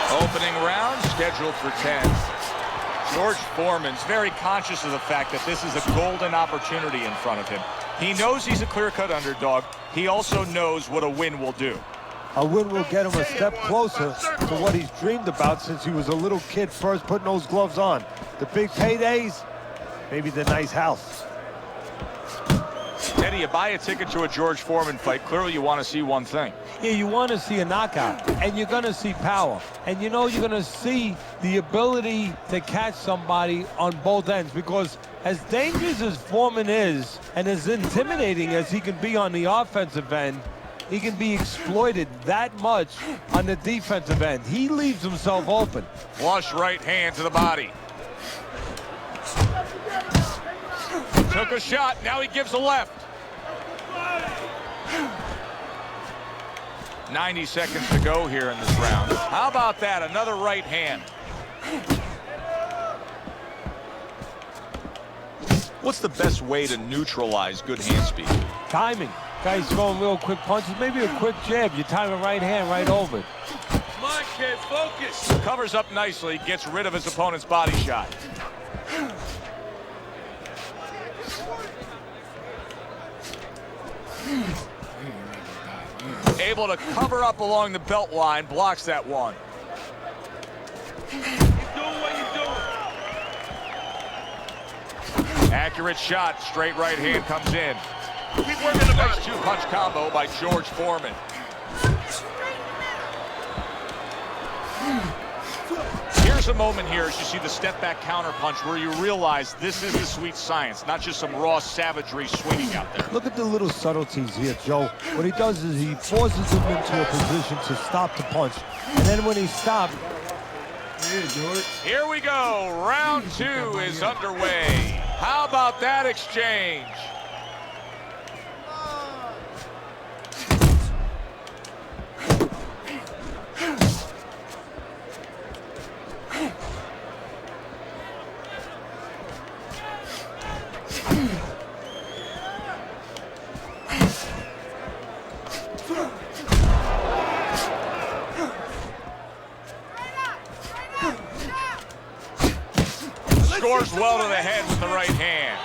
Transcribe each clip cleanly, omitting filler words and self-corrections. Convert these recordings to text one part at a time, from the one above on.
Opening round scheduled for 10. George Foreman's very conscious of the fact that this is a golden opportunity in front of him. He knows he's a clear-cut underdog. He also knows what a win will do. A win will get him a step closer to what he's dreamed about since he was a little kid first putting those gloves on. The big paydays, maybe the nice house. Teddy, you buy a ticket to a George Foreman fight, clearly you want to see one thing. Yeah, you want to see a knockout, and you're going to see power. And you know you're going to see the ability to catch somebody on both ends, because as dangerous as Foreman is, and as intimidating as he can be on the offensive end, he can be exploited that much on the defensive end. He leaves himself open. Flush right hand to the body. Took a shot, now he gives a left. 90 seconds to go here in this round. How about that? Another right hand. What's the best way to neutralize good hand speed? Timing. Guys throwing real quick punches, maybe a quick jab. You time a right hand right over it. Come on, kid, focus. Covers up nicely, gets rid of his opponent's body shot. Able to cover up along the belt line, blocks that one. Keep doing what you're doing. Accurate shot, straight right hand comes in. Keep working the Nice body. two-punch combo by George Foreman. Here's a moment here as you see the step-back counter-punch where you realize this is the sweet science, not just some raw savagery swinging out there. Look at the little subtleties here, Joe. What he does is he forces him into a position to stop the punch. And then when he stops... Here we go. Round two is underway. How about that exchange? Scores well to the head with the right hand.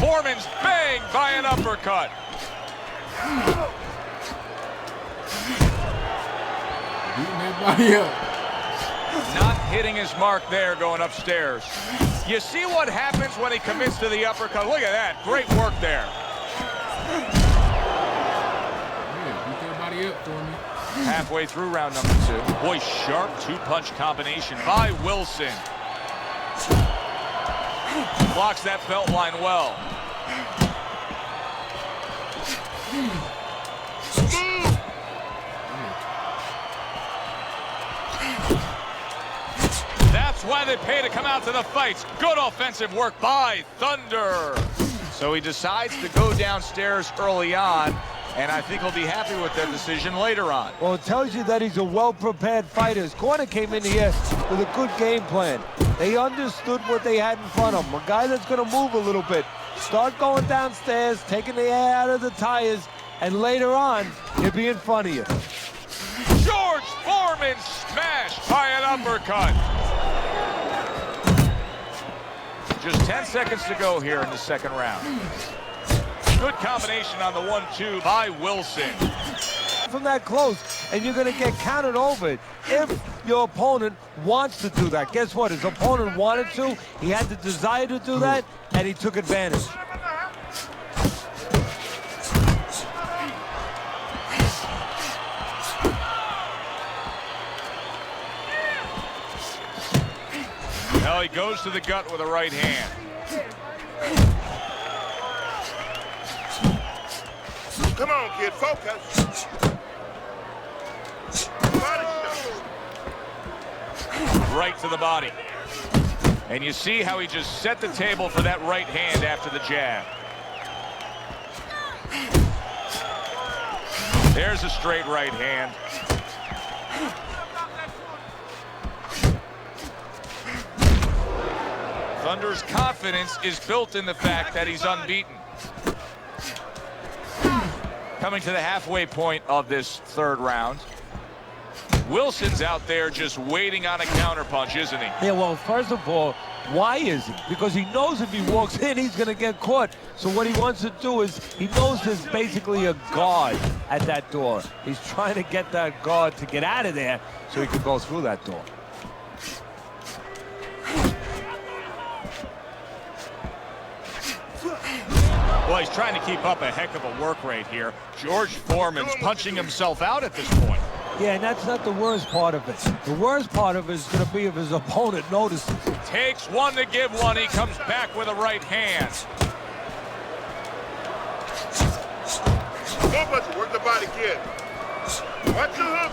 Foreman's banged by an uppercut. Beating everybody up. Not hitting his mark there going upstairs. You see what happens when he commits to the uppercut. Look at that. Great work there. Yeah, beat everybody up for me. Halfway through round number two. Boy, sharp two-punch combination by Wilson. Blocks that belt line well. That's why they pay to come out to the fights. Good offensive work by Thunder. So he decides to go downstairs early on, and I think he'll be happy with that decision later on. Well, it tells you that he's a well-prepared fighter. His corner came in here with a good game plan. They understood what they had in front of him. A guy that's going to move a little bit. Start going downstairs, taking the air out of the tires, and later on, he'll be in front of you. George Foreman smashed by an uppercut. Just 10 seconds to go here in the second round. Good combination on the 1-2 by Wilson. From that close, and you're going to get counted over it if your opponent wants to do that. Guess what? His opponent wanted to. He had the desire to do that, and he took advantage. Now he goes to the gut with a right hand. Come on, kid, focus. Body shot. Right to the body. And you see how he just set the table for that right hand after the jab. There's a straight right hand. Thunder's confidence is built in the fact that he's unbeaten. coming to the halfway point of this third round. Wilson's out there just waiting on a counterpunch, isn't he? Yeah, well, first of all, why is he? Because he knows if he walks in, he's going to get caught. So what he wants to do is, he knows there's basically a guard at that door. He's trying to get that guard to get out of there so he can go through that door. Well, he's trying to keep up a heck of a work rate here. George Foreman's punching himself out at this point. Yeah, and that's not the worst part of it. The worst part of it is going to be if his opponent notices. Takes one to give one. He comes back with a right hand. Go, but work the body, kid. Watch your hook.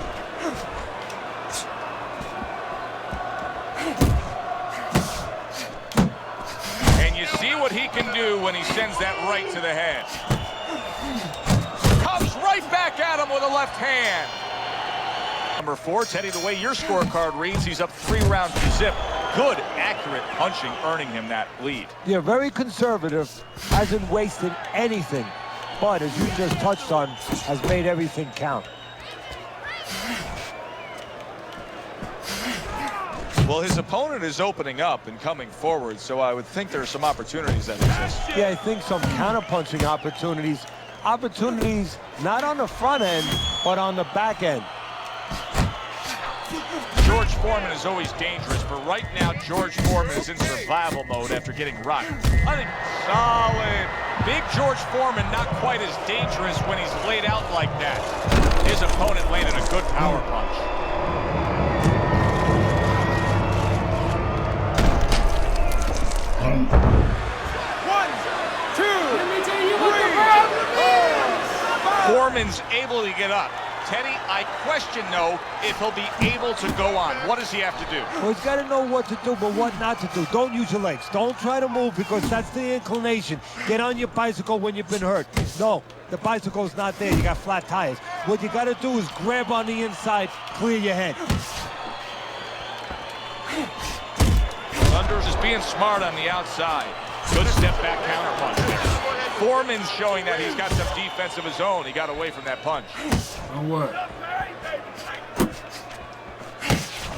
And you see what he can do when he sends that right to the head. Comes right back at him with a left hand. Number 4, Teddy, the way your scorecard reads, he's up 3 rounds to zip. Good, accurate punching, earning him that lead. Yeah, very conservative, hasn't wasted anything, but as you just touched on, has made everything count. Well, his opponent is opening up and coming forward, so I would think there are some opportunities that exist. Yeah, I think some counter-punching opportunities. Opportunities not on the front end, but on the back end. George Foreman is always dangerous, but right now George Foreman is in survival mode after getting rocked. I think solid. Big George Foreman not quite as dangerous when he's laid out like that. His opponent landed a good power punch. Foreman's able to get up. Teddy, I question, though, if he'll be able to go on. What does he have to do? Well, he's got to know what to do, but what not to do. Don't use your legs. Don't try to move because that's the inclination. Get on your bicycle when you've been hurt. No, the bicycle's not there. You got flat tires. What you got to do is grab on the inside, clear your head. Thunders is being smart on the outside. Good step back counter punch. Foreman's showing that he's got some defense of his own. He got away from that punch. On what?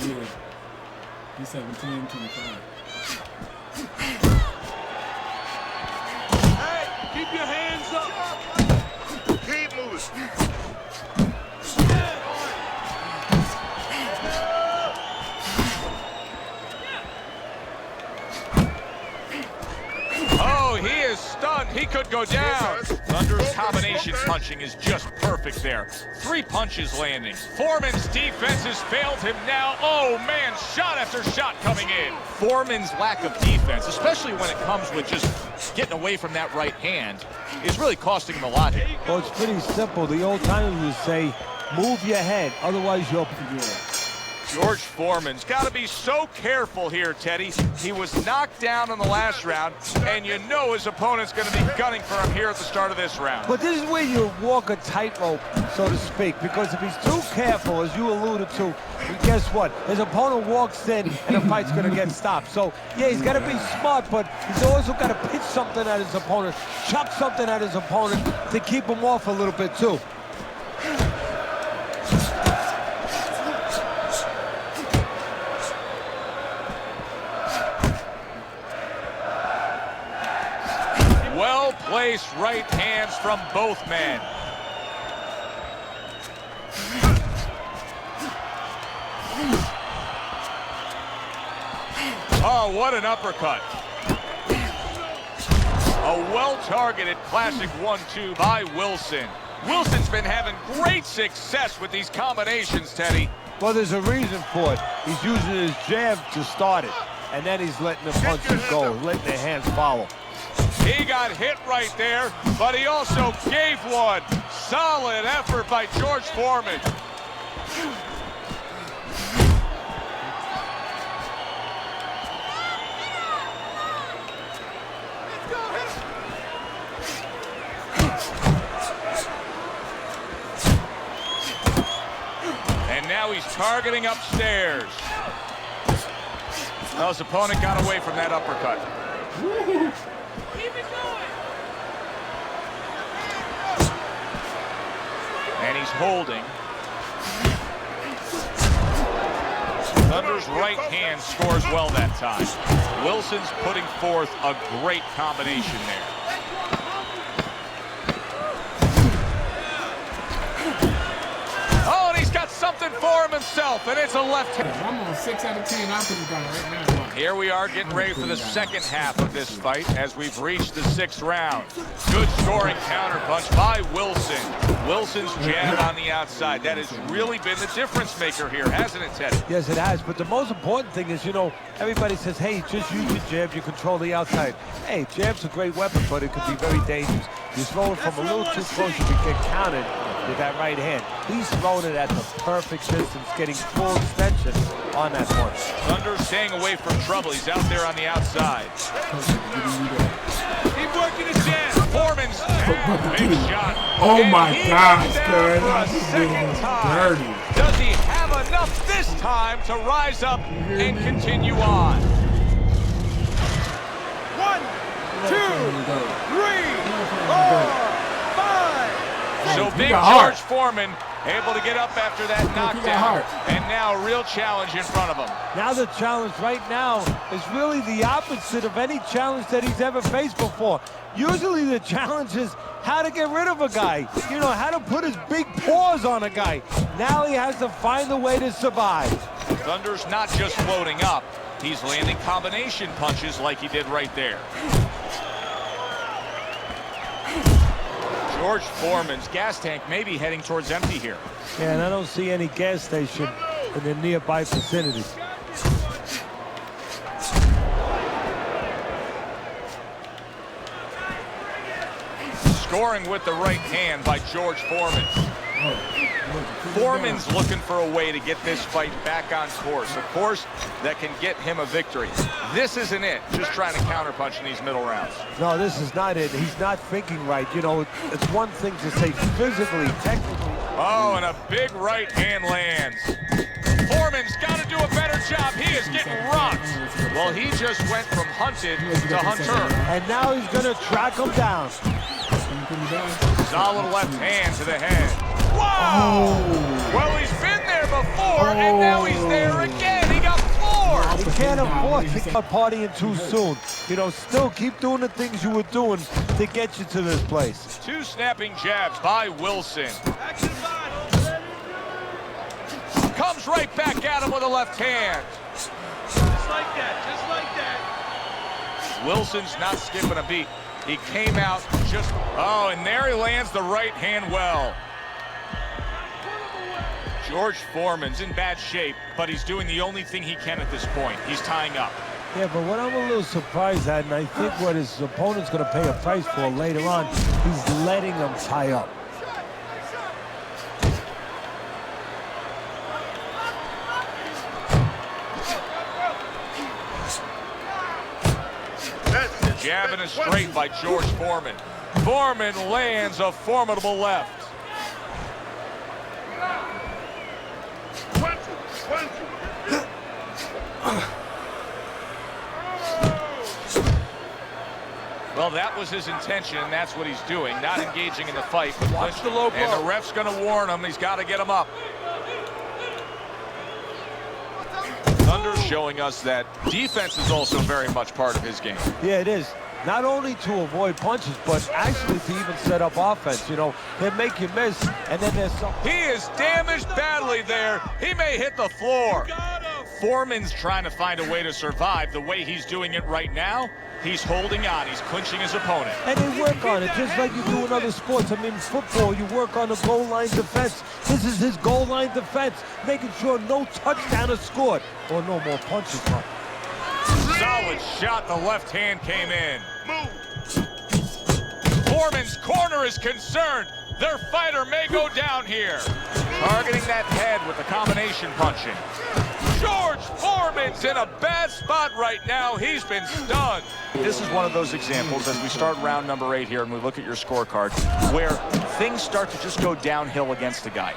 Yeah. He's 17, 25. Hey, keep your hands up. Keep moving. Oh, he is stunned. He could go down. Thunder's combination punching is just perfect there. 3 punches landing. Foreman's defense has failed him now. Oh, man, shot after shot coming in. Foreman's lack of defense, especially when it comes with just getting away from that right hand, is really costing him a lot here. Well, it's pretty simple. The old timers would say, move your head, otherwise you'll be good. George Foreman's got to be so careful here, Teddy. He was knocked down in the last round, and you know his opponent's going to be gunning for him here at the start of this round. But this is where you walk a tightrope, so to speak, because if he's too careful, as you alluded to, guess what? His opponent walks in, and the fight's going to get stopped. So, yeah, he's got to be smart, but he's also got to pitch something at his opponent, chuck something at his opponent to keep him off a little bit, too. Well-placed right hands from both men. Oh, what an uppercut. A well-targeted classic 1-2 by Wilson. Wilson's been having great success with these combinations, Teddy. Well, there's a reason for it. He's using his jab to start it, and then he's letting the punches go, letting the hands follow. He got hit right there, but he also gave one. Solid effort by George Foreman. And now he's targeting upstairs. Well, his opponent got away from that uppercut. and he's holding. Thunder's right hand scores well that time. Wilson's putting forth a great combination there. Oh, and he's got something for him himself, and it's a left hand. I'm on 6 out of 10. I put him down right now. Here we are getting ready for the second half of this fight as we've reached the 6th round. Good scoring counterpunch by Wilson. Wilson's jab on the outside. That has really been the difference maker here, hasn't it, Teddy? Yes, it has. But the most important thing is, you know, everybody says, hey, just use your jab, you control the outside. Hey, jab's a great weapon, but it could be very dangerous. You throw it from a little too close, you can get countered with that right hand. He's throwing it at the perfect distance, getting full extension on that punch. Thunder staying away from trouble. He's out there on the outside. Keep working his jab. Foreman's big shot. Oh And my he gosh, is down man. for a That's just second time. dirty. Does he have enough this time to rise up and continue on? 1, 2, 3, 4, 5. So He big got heart. George Foreman able to get up after that knockdown. heart. And now a real challenge in front of him. Now the challenge right now is really the opposite of any challenge that he's ever faced before. Usually the challenge is how to get rid of a guy. You know, how to put his big paws on a guy. Now he has to find a way to survive. Thunder's not just floating up. He's landing combination punches like he did right there. George Foreman's gas tank may be heading towards empty here. Yeah, and I don't see any gas station in the nearby vicinity. Scoring with the right hand by George Foreman. Foreman's looking for a way to get this fight back on course. A course that can get him a victory. This isn't it, just trying to counterpunch in these middle rounds. No, this is not it. He's not thinking right. You know, it's one thing to say physically, technically. Oh, and a big right hand lands. Foreman's got to do a better job. He is getting rocked. Well, he just went from hunted to hunter. And now he's going to track him down. Solid left hand to the head. Whoa! Well, he's been there before, and now he's there again. He got floored. You can't afford to start partying too soon. You know, still keep doing the things you were doing to get you to this place. Two snapping jabs by Wilson. Comes right back at him with a left hand. Just like that, just like that. Wilson's not skipping a beat. He came out just, oh, and there he lands the right hand well. George Foreman's in bad shape, but he's doing the only thing he can at this point. He's tying up. Yeah, but what I'm a little surprised at, and I think what his opponent's going to pay a price for later on, he's letting him tie up. Jabbing it straight by George Foreman. Foreman lands a formidable left. Well, that was his intention, and that's what he's doing. Not engaging in the fight. Watch the low blow. And the ref's going to warn him. He's got to get him up. Thunder's showing us that defense is also very much part of his game. Yeah, it is. Not only to avoid punches, but actually to even set up offense. You know, he'll make you miss, and then there's some... He is damaged badly there. He may hit the floor. Foreman's trying to find a way to survive. The way he's doing it right now, he's holding on. He's clinching his opponent. And they work on it, just like you do in other sports. I mean, in football, you work on the goal line defense. This is his goal line defense, making sure no touchdown is scored or no more punches. Solid shot. The left hand came in. Foreman's corner is concerned. Their fighter may go down here. Targeting that head with the combination punching. George Foreman's in a bad spot right now. He's been stunned. This is one of those examples as we start round number 8 here and we look at your scorecard where things start to just go downhill against a guy.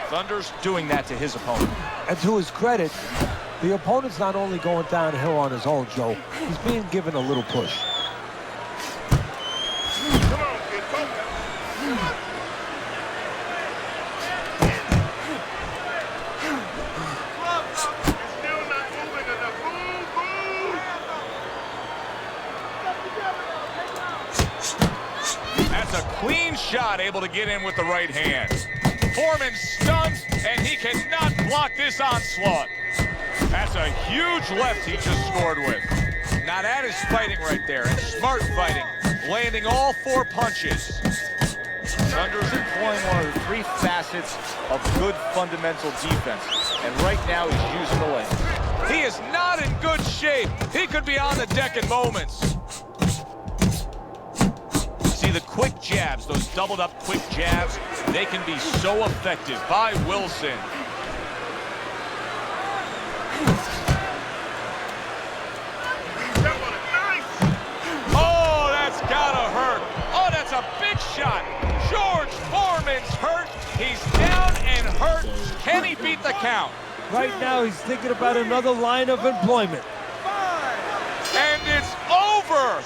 Thunder's doing that to his opponent. And to his credit, the opponent's not only going downhill on his own, Joe. He's being given a little push. not able to get in with the right hand. Foreman stunned, and he cannot block this onslaught. That's a huge left he just scored with. Now that is fighting right there, and smart fighting, landing all 4 punches. Thunder's employing one of the 3 facets of good fundamental defense, and right now he's using the leg. He is not in good shape. He could be on the deck in moments. See the quick jabs, those doubled up quick jabs, they can be so effective by Wilson. Oh, that's gotta hurt. Oh, that's a big shot. George Foreman's hurt. He's down and hurt. Can he beat the count? Right now, he's thinking about another line of employment. And it's over.